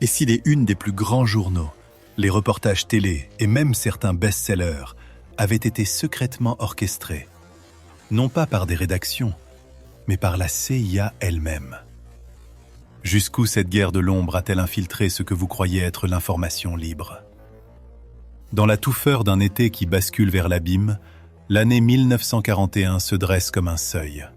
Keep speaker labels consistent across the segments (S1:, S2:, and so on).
S1: Et si les unes des plus grands journaux, les reportages télé et même certains best-sellers avaient été secrètement orchestrés, non pas par des rédactions, mais par la CIA elle-même? Jusqu'où cette guerre de l'ombre a-t-elle infiltré ce que vous croyez être l'information libre? Dans la touffeur d'un été qui bascule vers l'abîme, l'année 1941 se dresse comme un seuil.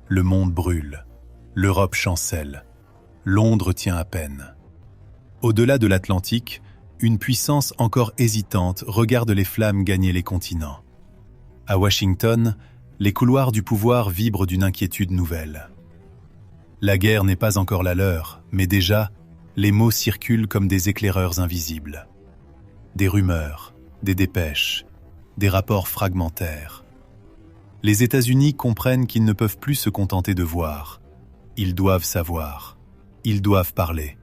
S1: Le monde brûle, l'Europe chancelle, Londres tient à peine. Au-delà de l'Atlantique, une puissance encore hésitante regarde les flammes gagner les continents. À Washington, les couloirs du pouvoir vibrent d'une inquiétude nouvelle. La guerre n'est pas encore la leur, mais déjà, les mots circulent comme des éclaireurs invisibles. Des rumeurs, des dépêches, des rapports fragmentaires. Les États-Unis comprennent qu'ils ne peuvent plus se contenter de voir. Ils doivent savoir. Ils doivent parler.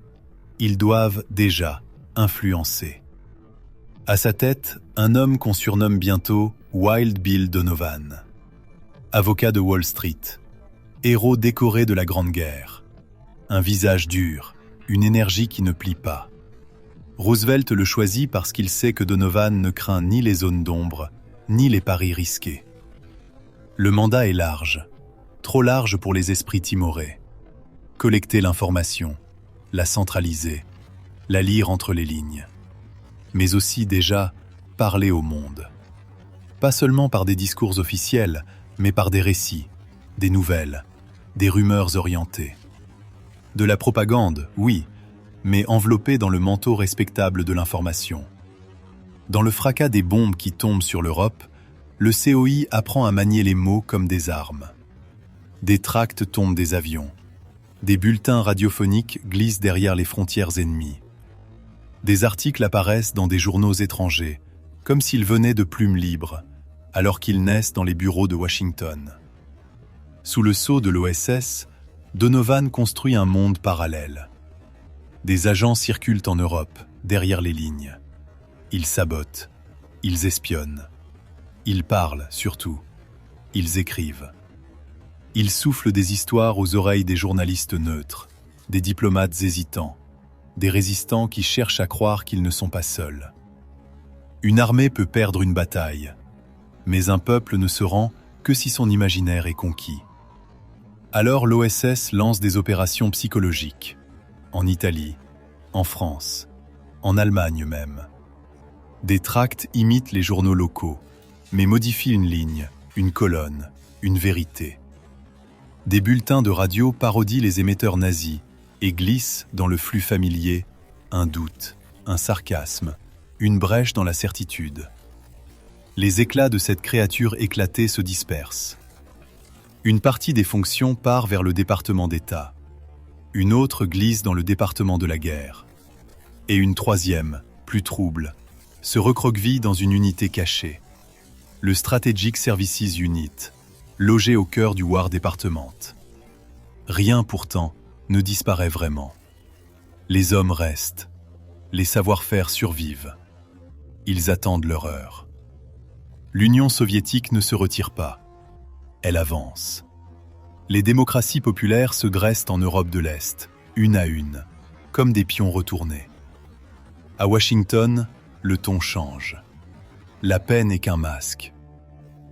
S1: Ils doivent, déjà, influencer. À sa tête, un homme qu'on surnomme bientôt Wild Bill Donovan. Avocat de Wall Street, héros décoré de la Grande Guerre. Un visage dur, une énergie qui ne plie pas. Roosevelt le choisit parce qu'il sait que Donovan ne craint ni les zones d'ombre, ni les paris risqués. Le mandat est large, trop large pour les esprits timorés. Collecter l'information, la centraliser, la lire entre les lignes. Mais aussi déjà parler au monde. Pas seulement par des discours officiels, mais par des récits, des nouvelles, des rumeurs orientées. De la propagande, oui, mais enveloppée dans le manteau respectable de l'information. Dans le fracas des bombes qui tombent sur l'Europe, le COI apprend à manier les mots comme des armes. Des tracts tombent des avions. Des bulletins radiophoniques glissent derrière les frontières ennemies. Des articles apparaissent dans des journaux étrangers, comme s'ils venaient de plumes libres, alors qu'ils naissent dans les bureaux de Washington. Sous le sceau de l'OSS, Donovan construit un monde parallèle. Des agents circulent en Europe, derrière les lignes. Ils sabotent, ils espionnent. Ils parlent, surtout. Ils écrivent. Ils soufflent des histoires aux oreilles des journalistes neutres, des diplomates hésitants, des résistants qui cherchent à croire qu'ils ne sont pas seuls. Une armée peut perdre une bataille, mais un peuple ne se rend que si son imaginaire est conquis. Alors l'OSS lance des opérations psychologiques, en Italie, en France, en Allemagne même. Des tracts imitent les journaux locaux, mais modifient une ligne, une colonne, une vérité. Des bulletins de radio parodient les émetteurs nazis et glissent dans le flux familier un doute, un sarcasme, une brèche dans la certitude. Les éclats de cette créature éclatée se dispersent. Une partie des fonctions part vers le département d'État. Une autre glisse dans le département de la guerre. Et une troisième, plus trouble, se recroqueville dans une unité cachée. Le Strategic Services Unit, logé au cœur du War Department. Rien pourtant ne disparaît vraiment. Les hommes restent. Les savoir-faire survivent. Ils attendent leur heure. L'Union soviétique ne se retire pas. Elle avance. Les démocraties populaires se graissent en Europe de l'Est, une à une, comme des pions retournés. À Washington, le ton change. La paix n'est qu'un masque.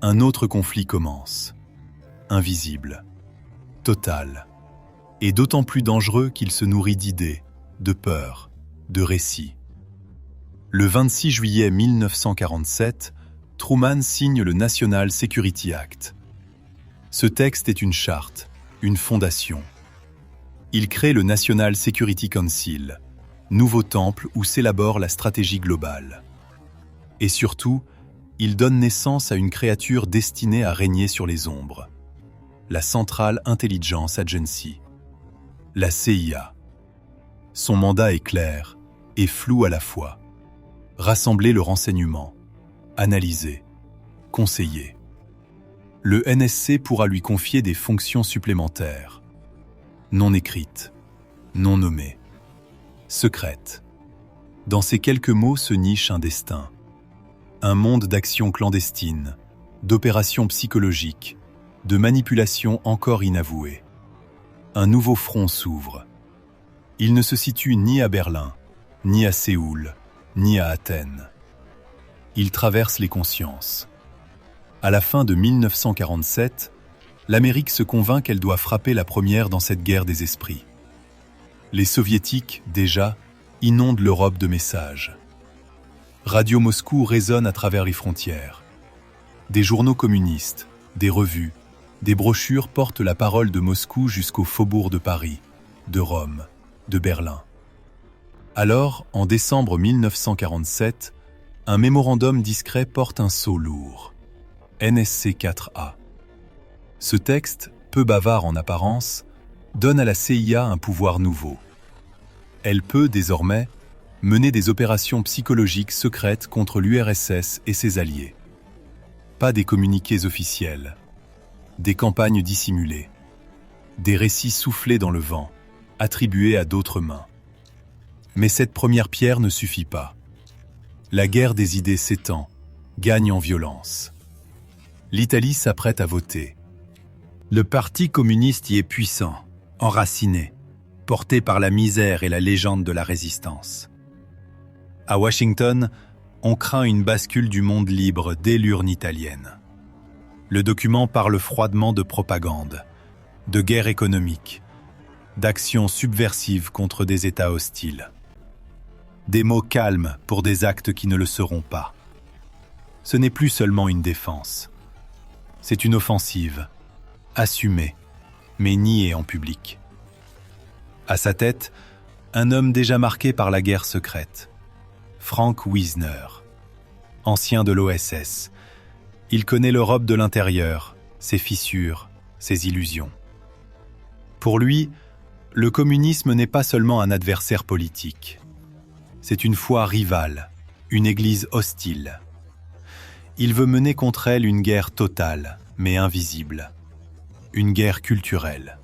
S1: Un autre conflit commence. Invisible, total, et d'autant plus dangereux qu'il se nourrit d'idées, de peurs, de récits. Le 26 juillet 1947, Truman signe le National Security Act. Ce texte est une charte, une fondation. Il crée le National Security Council, nouveau temple où s'élabore la stratégie globale. Et surtout, il donne naissance à une créature destinée à régner sur les ombres. La Central Intelligence Agency, la CIA. Son mandat est clair et flou à la fois. Rassembler le renseignement, analyser, conseiller. Le NSC pourra lui confier des fonctions supplémentaires, non écrites, non nommées, secrètes. Dans ces quelques mots se niche un destin, un monde d'actions clandestines, d'opérations psychologiques, de manipulations encore inavouées. Un nouveau front s'ouvre. Il ne se situe ni à Berlin, ni à Séoul, ni à Athènes. Il traverse les consciences. À la fin de 1947, l'Amérique se convainc qu'elle doit frapper la première dans cette guerre des esprits. Les Soviétiques, déjà, inondent l'Europe de messages. Radio Moscou résonne à travers les frontières. Des journaux communistes, des revues, des brochures portent la parole de Moscou jusqu'aux faubourgs de Paris, de Rome, de Berlin. Alors, en décembre 1947, un mémorandum discret porte un sceau lourd. NSC 4A. Ce texte, peu bavard en apparence, donne à la CIA un pouvoir nouveau. Elle peut, désormais, mener des opérations psychologiques secrètes contre l'URSS et ses alliés. Pas des communiqués officiels, des campagnes dissimulées, des récits soufflés dans le vent, attribués à d'autres mains. Mais cette première pierre ne suffit pas. La guerre des idées s'étend, gagne en violence. L'Italie s'apprête à voter. Le Parti communiste y est puissant, enraciné, porté par la misère et la légende de la résistance. À Washington, on craint une bascule du monde libre dès l'urne italienne. Le document parle froidement de propagande, de guerre économique, d'actions subversives contre des États hostiles. Des mots calmes pour des actes qui ne le seront pas. Ce n'est plus seulement une défense. C'est une offensive, assumée, mais niée en public. À sa tête, un homme déjà marqué par la guerre secrète, Frank Wisner. Ancien de l'OSS, il connaît l'Europe de l'intérieur, ses fissures, ses illusions. Pour lui, le communisme n'est pas seulement un adversaire politique. C'est une foi rivale, une église hostile. Il veut mener contre elle une guerre totale, mais invisible. Une guerre culturelle.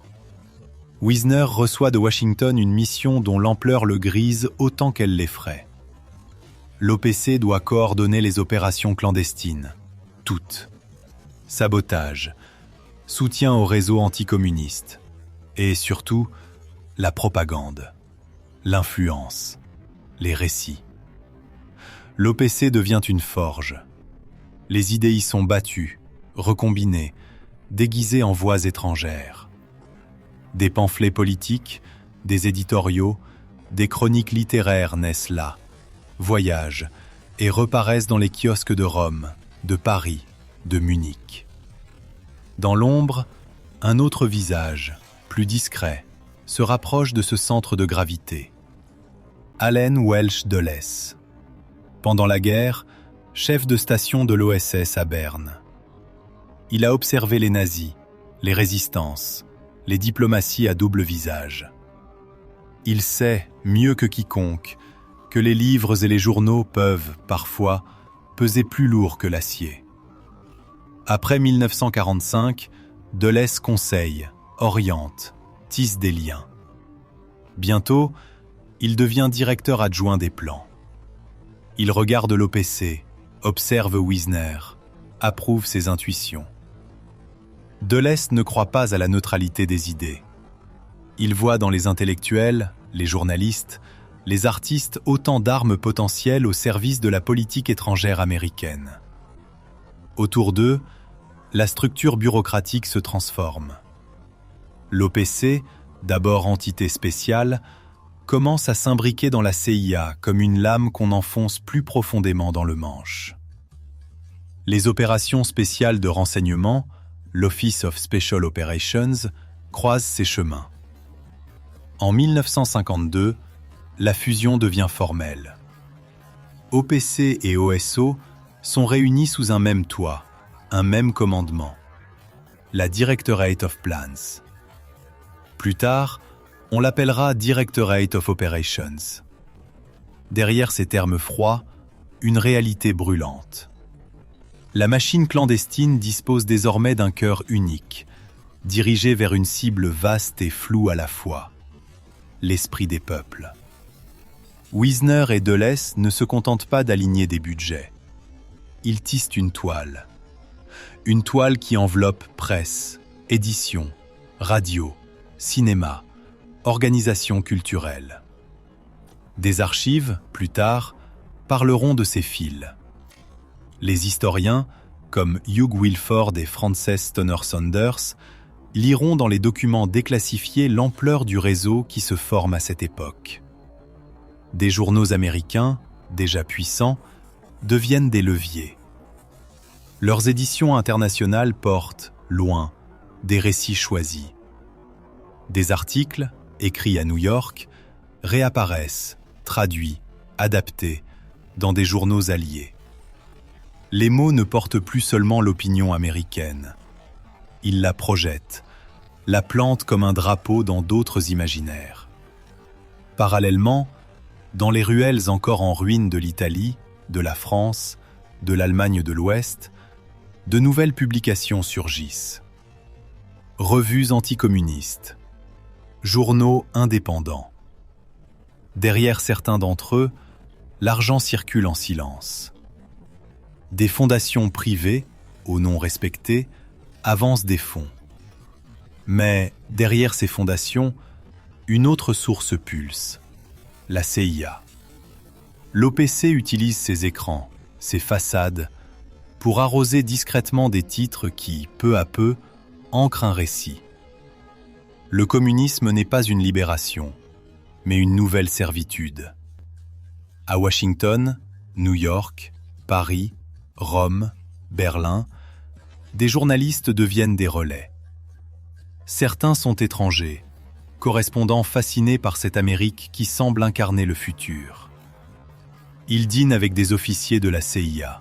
S1: Wisner reçoit de Washington une mission dont l'ampleur le grise autant qu'elle l'effraie. L'OPC doit coordonner les opérations clandestines, toutes. Sabotage, soutien au réseau anticommuniste, et surtout, la propagande, l'influence, les récits. L'OPC devient une forge. Les idées y sont battues, recombinées, déguisées en voix étrangères. Des pamphlets politiques, des éditoriaux, des chroniques littéraires naissent là, voyagent et reparaissent dans les kiosques de Rome, de Paris, de Munich. Dans l'ombre, un autre visage, plus discret, se rapproche de ce centre de gravité. Allen Welsh Dulles. Pendant la guerre, chef de station de l'OSS à Berne. Il a observé les nazis, les résistances, les diplomaties à double visage. Il sait, mieux que quiconque, que les livres et les journaux peuvent, parfois, peser plus lourd que l'acier. Après 1945, Dulles conseille, oriente, tisse des liens. Bientôt, il devient directeur adjoint des plans. Il regarde l'OPC, observe Wisner, approuve ses intuitions. Dulles ne croit pas à la neutralité des idées. Il voit dans les intellectuels, les journalistes, les artistes autant d'armes potentielles au service de la politique étrangère américaine. Autour d'eux, la structure bureaucratique se transforme. L'OPC, d'abord entité spéciale, commence à s'imbriquer dans la CIA comme une lame qu'on enfonce plus profondément dans le manche. Les opérations spéciales de renseignement, l'Office of Special Operations, croisent ses chemins. En 1952, la fusion devient formelle. OPC et OSO sont réunis sous un même toit, un même commandement, la Directorate of Plans. Plus tard, on l'appellera Directorate of Operations. Derrière ces termes froids, une réalité brûlante. La machine clandestine dispose désormais d'un cœur unique, dirigé vers une cible vaste et floue à la fois, l'esprit des peuples. Wisner et Dulles ne se contentent pas d'aligner des budgets. Ils tissent une toile qui enveloppe presse, édition, radio, cinéma, organisation culturelle. Des archives, plus tard, parleront de ces fils. Les historiens, comme Hugh Wilford et Frances Stonor Saunders, liront dans les documents déclassifiés l'ampleur du réseau qui se forme à cette époque. Des journaux américains, déjà puissants, deviennent des leviers. Leurs éditions internationales portent, loin, des récits choisis. Des articles, écrits à New York, réapparaissent, traduits, adaptés, dans des journaux alliés. Les mots ne portent plus seulement l'opinion américaine. Ils la projettent, la plantent comme un drapeau dans d'autres imaginaires. Parallèlement, dans les ruelles encore en ruine de l'Italie, de la France, de l'Allemagne de l'Ouest, de nouvelles publications surgissent. Revues anticommunistes, journaux indépendants. Derrière certains d'entre eux, l'argent circule en silence. Des fondations privées, aux noms respectés, avancent des fonds. Mais derrière ces fondations, une autre source pulse, la CIA. L'OPC utilise ses écrans, ses façades, pour arroser discrètement des titres qui, peu à peu, ancrent un récit. Le communisme n'est pas une libération, mais une nouvelle servitude. À Washington, New York, Paris, Rome, Berlin, des journalistes deviennent des relais. Certains sont étrangers, correspondants fascinés par cette Amérique qui semble incarner le futur. Ils dînent avec des officiers de la CIA.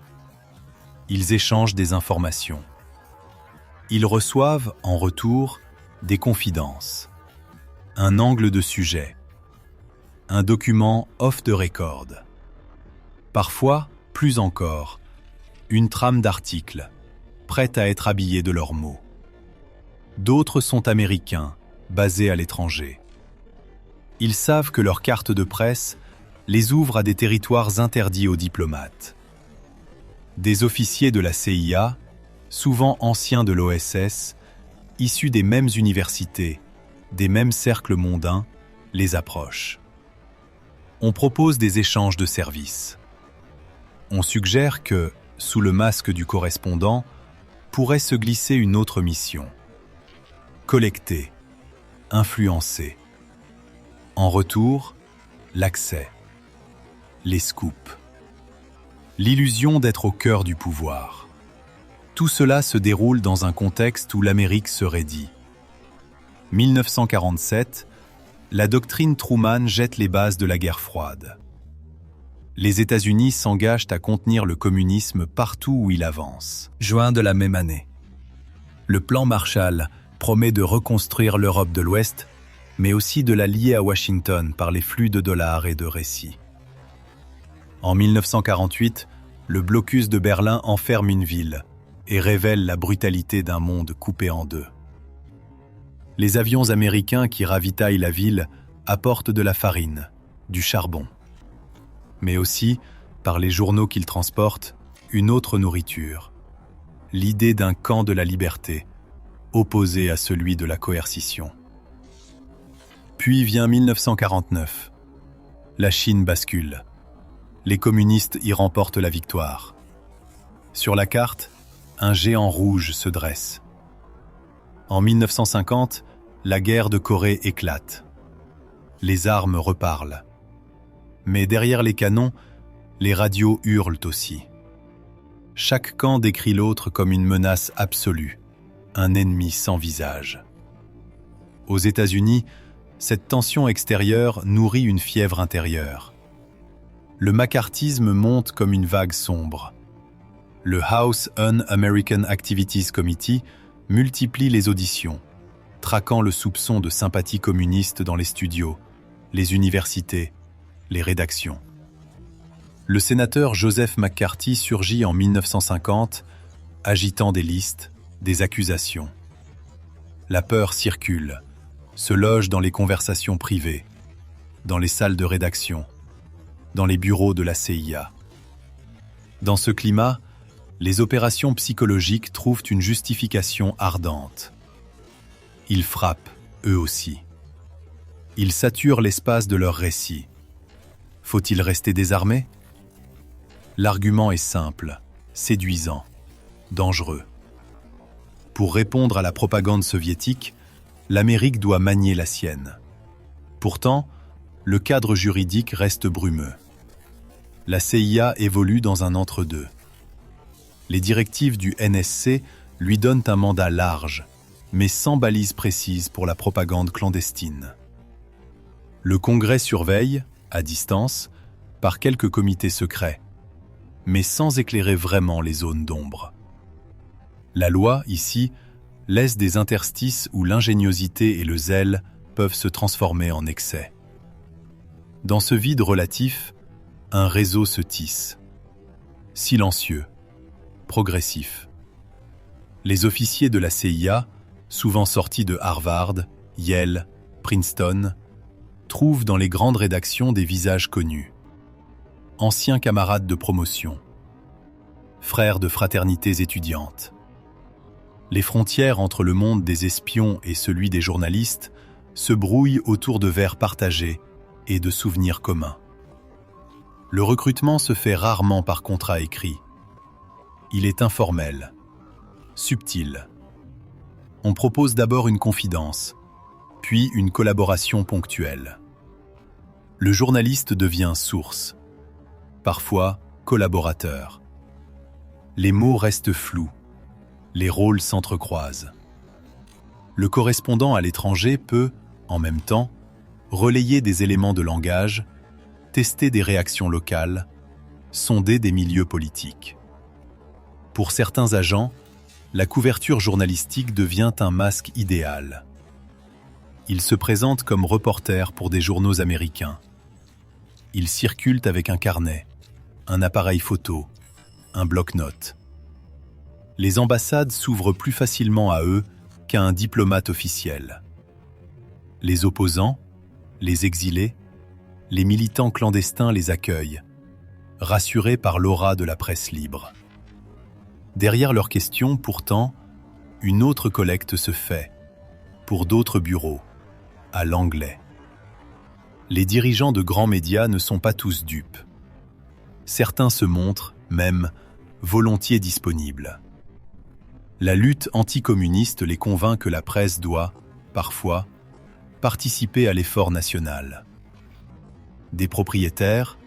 S1: Ils échangent des informations. Ils reçoivent, en retour, des confidences, un angle de sujet, un document off the record. Parfois, plus encore, une trame d'articles, prête à être habillée de leurs mots. D'autres sont américains, basés à l'étranger. Ils savent que leur carte de presse les ouvre à des territoires interdits aux diplomates. Des officiers de la CIA, souvent anciens de l'OSS, issus des mêmes universités, des mêmes cercles mondains, les approchent. On propose des échanges de services. On suggère que, sous le masque du correspondant, pourrait se glisser une autre mission. Collecter, influencer. En retour, l'accès, les scoops. L'illusion d'être au cœur du pouvoir. Tout cela se déroule dans un contexte où l'Amérique se raidit. 1947, la doctrine Truman jette les bases de la guerre froide. Les États-Unis s'engagent à contenir le communisme partout où il avance. Juin de la même année. Le plan Marshall promet de reconstruire l'Europe de l'Ouest, mais aussi de la lier à Washington par les flux de dollars et de récits. En 1948, le blocus de Berlin enferme une ville et révèle la brutalité d'un monde coupé en deux. Les avions américains qui ravitaillent la ville apportent de la farine, du charbon, mais aussi, par les journaux qu'ils transportent, une autre nourriture, l'idée d'un camp de la liberté, opposé à celui de la coercition. Puis vient 1949. La Chine bascule. Les communistes y remportent la victoire. Sur la carte, un géant rouge se dresse. En 1950, la guerre de Corée éclate. Les armes reparlent. Mais derrière les canons, les radios hurlent aussi. Chaque camp décrit l'autre comme une menace absolue, un ennemi sans visage. Aux États-Unis, cette tension extérieure nourrit une fièvre intérieure. Le macartisme monte comme une vague sombre. Le House Un-American Activities Committee multiplie les auditions, traquant le soupçon de sympathie communiste dans les studios, les universités, les rédactions. Le sénateur Joseph McCarthy surgit en 1950, agitant des listes, des accusations. La peur circule, se loge dans les conversations privées, dans les salles de rédaction, dans les bureaux de la CIA. Dans ce climat, les opérations psychologiques trouvent une justification ardente. Ils frappent, eux aussi. Ils saturent l'espace de leurs récits. Faut-il rester désarmé? L'argument est simple, séduisant, dangereux. Pour répondre à la propagande soviétique, l'Amérique doit manier la sienne. Pourtant, le cadre juridique reste brumeux. La CIA évolue dans un entre-deux. Les directives du NSC lui donnent un mandat large, mais sans balise précise pour la propagande clandestine. Le Congrès surveille, à distance, par quelques comités secrets, mais sans éclairer vraiment les zones d'ombre. La loi, ici, laisse des interstices où l'ingéniosité et le zèle peuvent se transformer en excès. Dans ce vide relatif, un réseau se tisse. Silencieux, progressif. Les officiers de la CIA, souvent sortis de Harvard, Yale, Princeton, trouvent dans les grandes rédactions des visages connus. Anciens camarades de promotion, frères de fraternités étudiantes. Les frontières entre le monde des espions et celui des journalistes se brouillent autour de vers partagés et de souvenirs communs. Le recrutement se fait rarement par contrat écrit. Il est informel, subtil. On propose d'abord une confidence, puis une collaboration ponctuelle. Le journaliste devient source, parfois collaborateur. Les mots restent flous, les rôles s'entrecroisent. Le correspondant à l'étranger peut, en même temps, relayer des éléments de langage, tester des réactions locales, sonder des milieux politiques. Pour certains agents, la couverture journalistique devient un masque idéal. Ils se présentent comme reporters pour des journaux américains. Ils circulent avec un carnet, un appareil photo, un bloc-notes. Les ambassades s'ouvrent plus facilement à eux qu'à un diplomate officiel. Les opposants, les exilés, les militants clandestins les accueillent, rassurés par l'aura de la presse libre. Derrière leurs questions, pourtant, une autre collecte se fait, pour d'autres bureaux, à l'anglais. Les dirigeants de grands médias ne sont pas tous dupes. Certains se montrent, même, volontiers disponibles. La lutte anticommuniste les convainc que la presse doit, parfois, participer à l'effort national. Des propriétaires,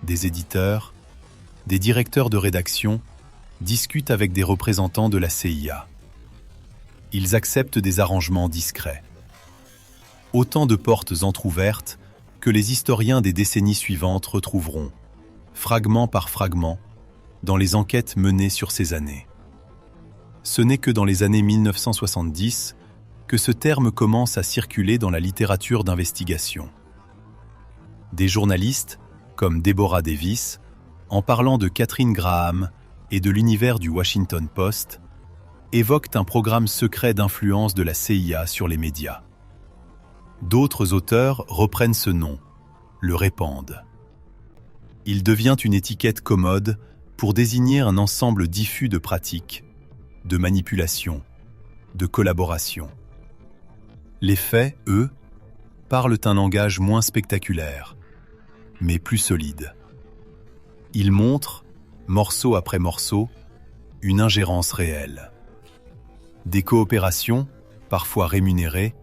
S1: des éditeurs, des directeurs de rédaction discutent avec des représentants de la CIA. Ils acceptent des arrangements discrets. Autant de portes entr'ouvertes que les historiens des décennies suivantes retrouveront, fragment par fragment, dans les enquêtes menées sur ces années. Ce n'est que dans les années 1970 que ce terme commence à circuler dans la littérature d'investigation. Des journalistes, comme Deborah Davis, en parlant de Catherine Graham et de l'univers du Washington Post, évoquent un programme secret d'influence de la CIA sur les médias. D'autres auteurs reprennent ce nom, le répandent. Il devient une étiquette commode pour désigner un ensemble diffus de pratiques, de manipulation, de collaboration. Les faits, eux, parlent un langage moins spectaculaire, mais plus solide. Ils montrent, morceau après morceau, une ingérence réelle. Des coopérations, parfois rémunérées,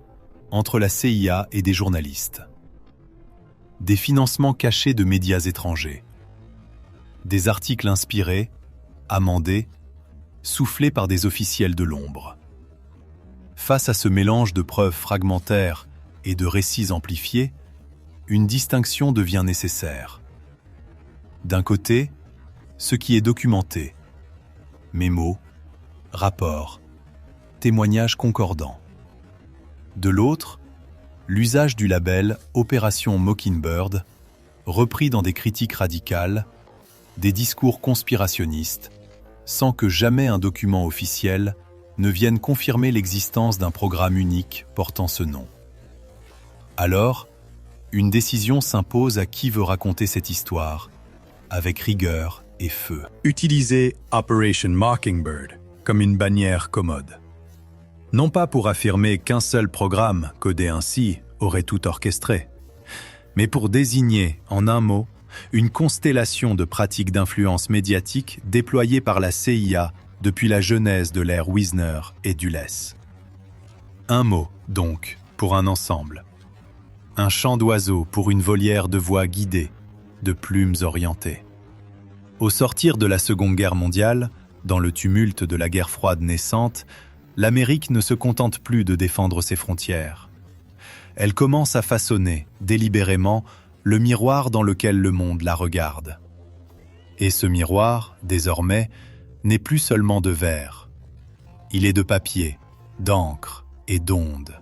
S1: entre la CIA et des journalistes. Des financements cachés de médias étrangers. Des articles inspirés, amendés, soufflés par des officiels de l'ombre. Face à ce mélange de preuves fragmentaires et de récits amplifiés, une distinction devient nécessaire. D'un côté, ce qui est documenté, mémos, rapports, témoignages concordants. De l'autre, l'usage du label Opération Mockingbird, repris dans des critiques radicales, des discours conspirationnistes, sans que jamais un document officiel ne vienne confirmer l'existence d'un programme unique portant ce nom. Alors, une décision s'impose à qui veut raconter cette histoire, avec rigueur et feu.
S2: Utilisez Operation Mockingbird comme une bannière commode. Non pas pour affirmer qu'un seul programme, codé ainsi,
S1: aurait tout orchestré, mais pour désigner, en un mot, une constellation de pratiques d'influence médiatique déployées par la CIA depuis la genèse de l'ère Wisner et Dulles. Un mot, donc, pour un ensemble. Un chant d'oiseau pour une volière de voix guidée, de plumes orientées. Au sortir de la Seconde Guerre mondiale, dans le tumulte de la guerre froide naissante, l'Amérique ne se contente plus de défendre ses frontières. Elle commence à façonner, délibérément, le miroir dans lequel le monde la regarde. Et ce miroir, désormais, n'est plus seulement de verre. Il est de papier, d'encre et d'ondes.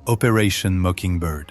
S1: Operation Mockingbird.